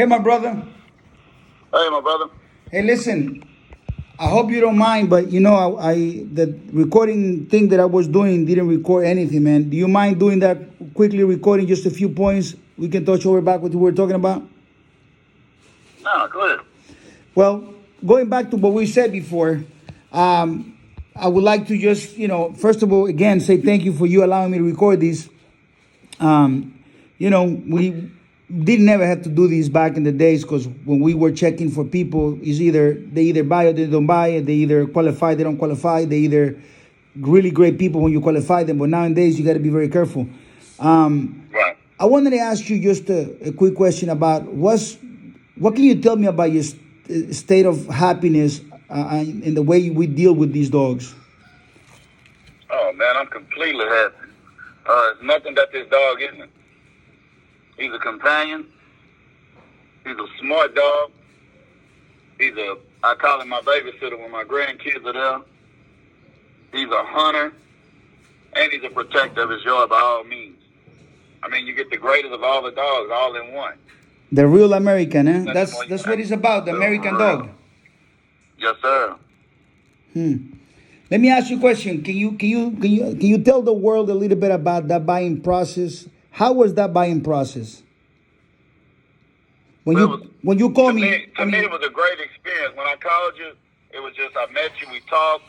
Hey, my brother. Hey, my brother. Hey, listen. I hope you don't mind, but I the recording thing that I was doing didn't record anything, man. Do you mind doing that quickly, recording just a few points? We can touch over back what we were talking about. No, go ahead. Well, going back to what we said before, I would like to just, first of all, again, say thank you for you allowing me to record this. We didn't ever have to do these back in the days because when we were checking for people, they either buy or they don't buy it. They either qualify, they don't qualify. They either really great people when you qualify them. But nowadays, you got to be very careful. Right. I wanted to ask you just a quick question about what can you tell me about your state of happiness in the way we deal with these dogs? Oh, man, I'm completely happy. It's nothing that this dog isn't. He's a companion. He's a smart dog. I call him my babysitter when my grandkids are there. He's a hunter. And he's a protector of his yard by all means. I mean, you get the greatest of all the dogs all in one. The real American, eh? That's what it's about, the American dog. Yes, sir. Let me ask you a question. Can you tell the world a little bit about that buying process? How was that buying process? When you called me, to me, it was a great experience. When I called you, it was just I met you, we talked.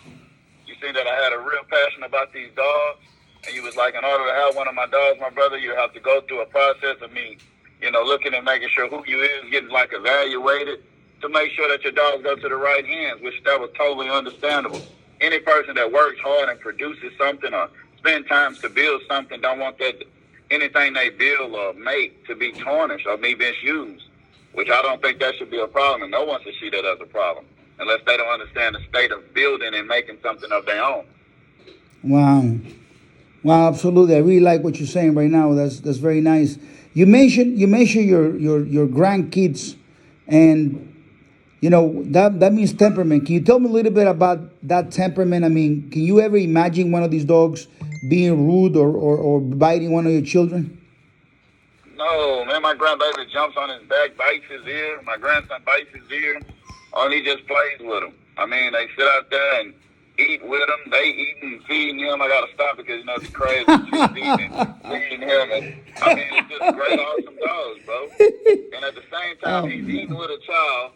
You see that I had a real passion about these dogs, and you was like, in order to have one of my dogs, my brother, you have to go through a process of me, looking and making sure who you is, getting like evaluated to make sure that your dogs go to the right hands, which that was totally understandable. Any person that works hard and produces something or spend time to build something don't want that anything they build or make to be tarnished or be misused, which I don't think that should be a problem. And no one should see that as a problem unless they don't understand the state of building and making something of their own. Wow, absolutely. I really like what you're saying right now. That's very nice. You mentioned your grandkids, and that means temperament. Can you tell me a little bit about that temperament? I mean, can you ever imagine one of these dogs being rude or biting one of your children? No, man, my grandbaby jumps on his back, bites his ear. My grandson bites his ear, and he just plays with him. I mean, they sit out there and eat with him. They eating and feeding him. I got to stop because, it's crazy. She's eating and feeding him. And, I mean, it's just great, awesome dogs, bro. And at the same time, he's eating with a child.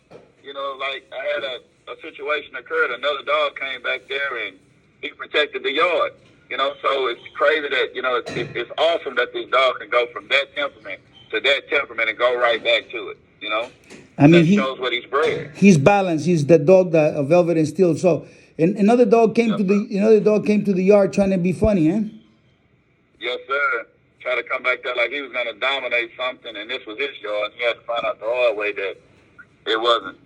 Like I had a situation occurred. Another dog came back there and he protected the yard. So it's crazy that, it's awesome that this dog can go from that temperament to that temperament and go right back to it, I mean, that shows what he's bred. He's balanced. He's the dog that of Velvet and Steel. So, and another dog came to the yard trying to be funny, eh? Yes, sir. Try to come back there like he was going to dominate something, and this was his yard. He had to find out the hard way that it wasn't.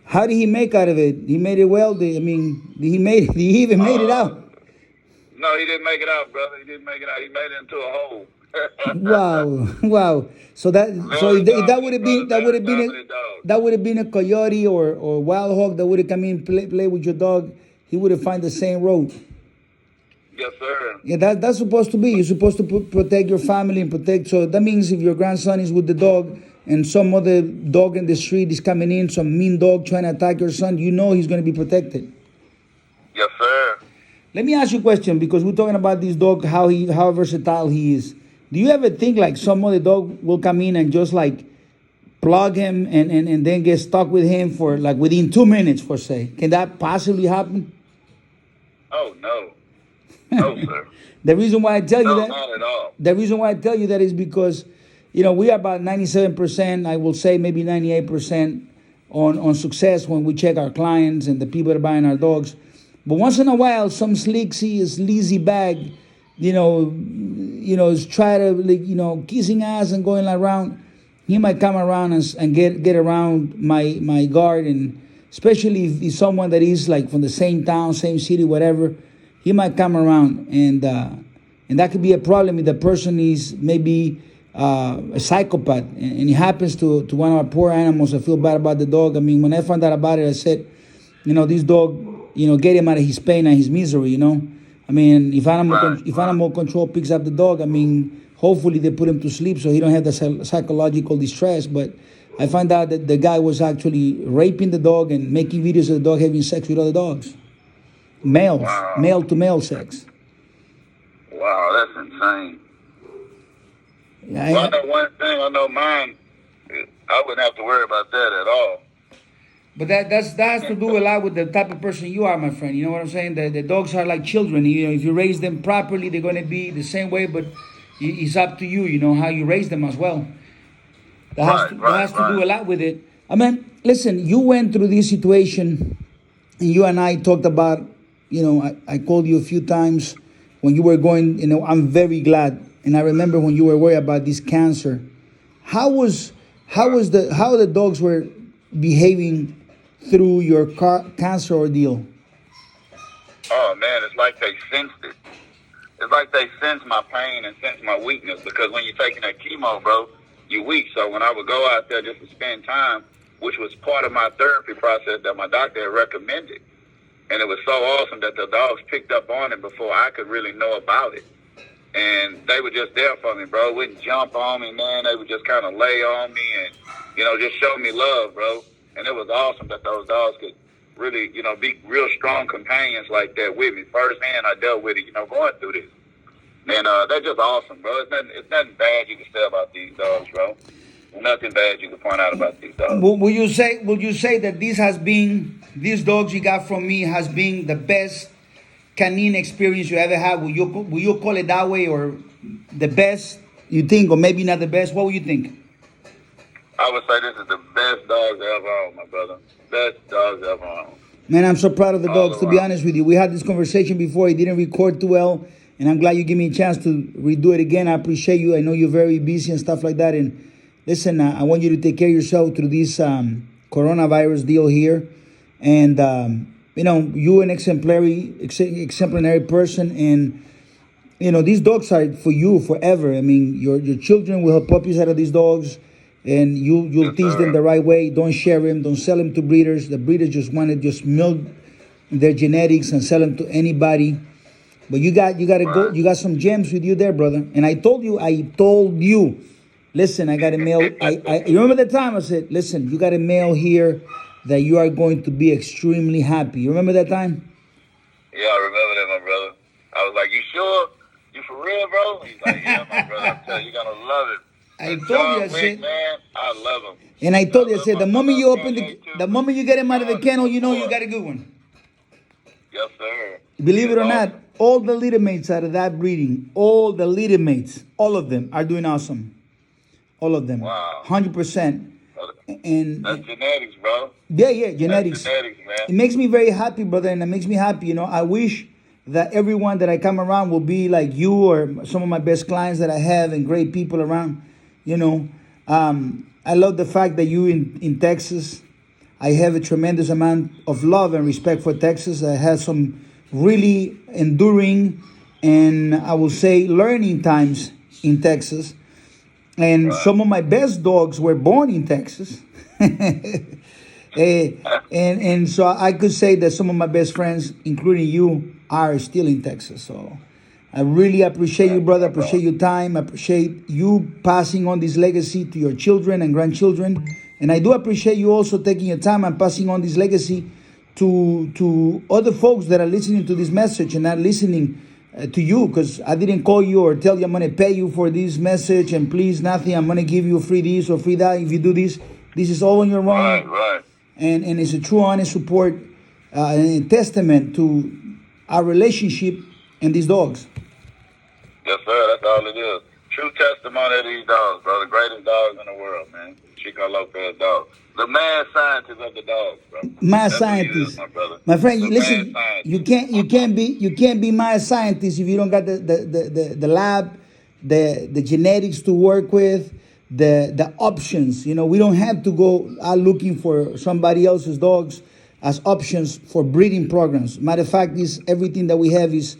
How did he make out of it? He made it well. Did he even made it out? No, he didn't make it out, brother. He didn't make it out. He made it into a hole. Wow. So that would have been a coyote or wild hog that would have come in play with your dog. He would have found the same road. Yes, sir. Yeah, that's supposed to be. You're supposed to protect your family and protect. So that means if your grandson is with the dog and some other dog in the street is coming in, some mean dog trying to attack your son, he's going to be protected. Yes, sir. Let me ask you a question, because we're talking about this dog, how versatile he is. Do you ever think like some other dog will come in and just like plug him and then get stuck with him for like within 2 minutes, for say? Can that possibly happen? Oh, no. No, sir. The reason why I tell you that, not at all. The reason why I tell you that is because, we are about 97%, I will say maybe 98% on success when we check our clients and the people that are buying our dogs. But once in a while, some sleazy bag, is try to, kissing ass and going around. He might come around and get around my guard, and especially if he's someone that is like from the same town, same city, whatever, he might come around, and that could be a problem if the person is maybe a psychopath, and it happens to one of our poor animals. I feel bad about the dog. I mean, when I found out about it, I said, this dog, get him out of his pain and his misery, I mean, if animal control picks up the dog, I mean, Hopefully they put him to sleep so he don't have the psychological distress. But I found out that the guy was actually raping the dog and making videos of the dog having sex with other dogs. Males, Wow. male to male sex. Wow, that's insane. Yeah, Well, I know one thing. I know mine. I wouldn't have to worry about that at all. but that has to do a lot with the type of person you are, my friend. You know what I'm saying? The dogs are like children. You know, if you raise them properly, they're going to be the same way. But it's up to you. You know how you raise them as well. That has to do a lot with it. I mean, listen, you went through this situation, and you and I talked about. You know, I called you a few times when you were going. You know, I'm very glad, and I remember when you were worried about this cancer. How the dogs were behaving through your cancer ordeal? Oh man, it's like they sensed it. It's like they sense my pain and sense my weakness, because when you're taking that chemo, bro, you weak. So when I would go out there just to spend time, which was part of my therapy process that my doctor had recommended, and it was so awesome that the dogs picked up on it before I could really know about it. And they were just there for me, bro. Wouldn't jump on me, man. They would just kind of lay on me and, you know, just show me love, bro. And it was awesome that those dogs could really, you know, be real strong companions like that with me. Firsthand, I dealt with it, you know, going through this. And they're just awesome, bro. It's nothing bad you can say about these dogs, bro. Nothing bad you can point out about these dogs. Will you say that these dogs you got from me has been the best canine experience you ever had? Will you call it that way, or the best you think, or maybe not the best? What would you think? I would say this is the best dogs ever owned, my brother. Best dogs ever owned. Man, I'm so proud of the dogs, to be honest with you. We had this conversation before. It didn't record too well, and I'm glad you give me a chance to redo it again. I appreciate you. I know you're very busy and stuff like that. And listen, I want you to take care of yourself through this coronavirus deal here. And, you know, you're an exemplary person. And, you know, these dogs are for you forever. I mean, your children will have puppies out of these dogs. And you'll teach them the right way. Don't share them. Don't sell them to breeders. The breeders just want to just milk their genetics and sell them to anybody. But you got to go. You got some gems with you there, brother. And I told you. Listen, I got a mail. I you remember the time I said, listen, you got a mail here that you are going to be extremely happy. You remember that time? Yeah, I remember that, my brother. I was like, you sure? You for real, bro? He's like, yeah, my brother. I'm telling you, you're going to love it. I told you, I said, man, I love him. And I told you, I said, the moment you get him out of the kennel, you know you got a good one. Yes, sir. Believe it or not, all the litter mates out of that breeding, all the litter mates, all of them are doing awesome. All of them. Wow. 100%. And that's genetics, bro. Yeah, genetics. That's genetics, man. It makes me very happy, brother, and it makes me happy. You know, I wish that everyone that I come around will be like you or some of my best clients that I have and great people around. You know, I love the fact that you in Texas. I have a tremendous amount of love and respect for Texas. I had some really enduring and I will say learning times in Texas. And some of my best dogs were born in Texas. and so I could say that some of my best friends, including you, are still in Texas. So I really appreciate you, brother. Appreciate your time. Appreciate you passing on this legacy to your children and grandchildren. And I do appreciate you also taking your time and passing on this legacy to other folks that are listening to this message and not listening to you, because I didn't call you or tell you I'm going to pay you for this message and please nothing. I'm going to give you free this or free that. If you do this, this is all on your own. Right. And it's a true, honest support and a testament to our relationship and these dogs. Yes, sir. That's all it is. True testimony of these dogs, bro. The greatest dogs in the world, man. Chico Lopez dog. The mad scientist of the dogs, bro. Mad scientist, my friend. Listen, you can't be mad scientist if you don't got the lab, the genetics to work with, the options. You know, we don't have to go out looking for somebody else's dogs as options for breeding programs. Matter of fact, everything that we have is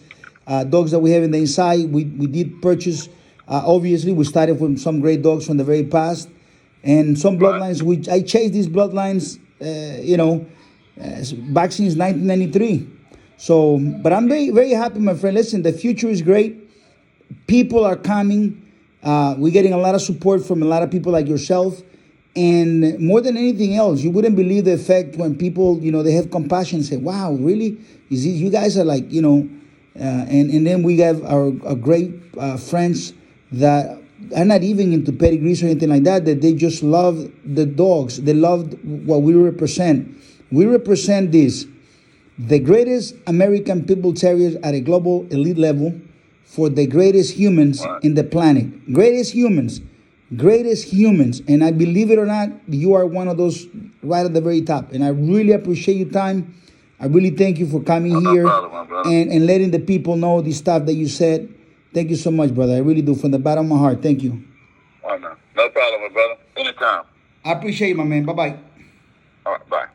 dogs that we have in the inside. We did purchase. Obviously, we started with some great dogs from the very past. And some bloodlines, which I chased these bloodlines, back since 1993. So, but I'm very, very happy, my friend. Listen, the future is great. People are coming. We're getting a lot of support from a lot of people like yourself. And more than anything else, you wouldn't believe the effect when people, they have compassion and say, wow, really? You guys are like, and then we have our great friends that are not even into pedigrees or anything like that, that they just love the dogs. They love what we represent. We represent this, the greatest American Pitbull Terriers at a global elite level for the greatest humans in the planet. Greatest humans. And I believe it or not, you are one of those right at the very top. And I really appreciate your time. I really thank you for coming here and letting the people know the stuff that you said. Thank you so much, brother. I really do, from the bottom of my heart. Thank you. No problem, my brother. Anytime. I appreciate you, my man. Bye-bye. All right, bye.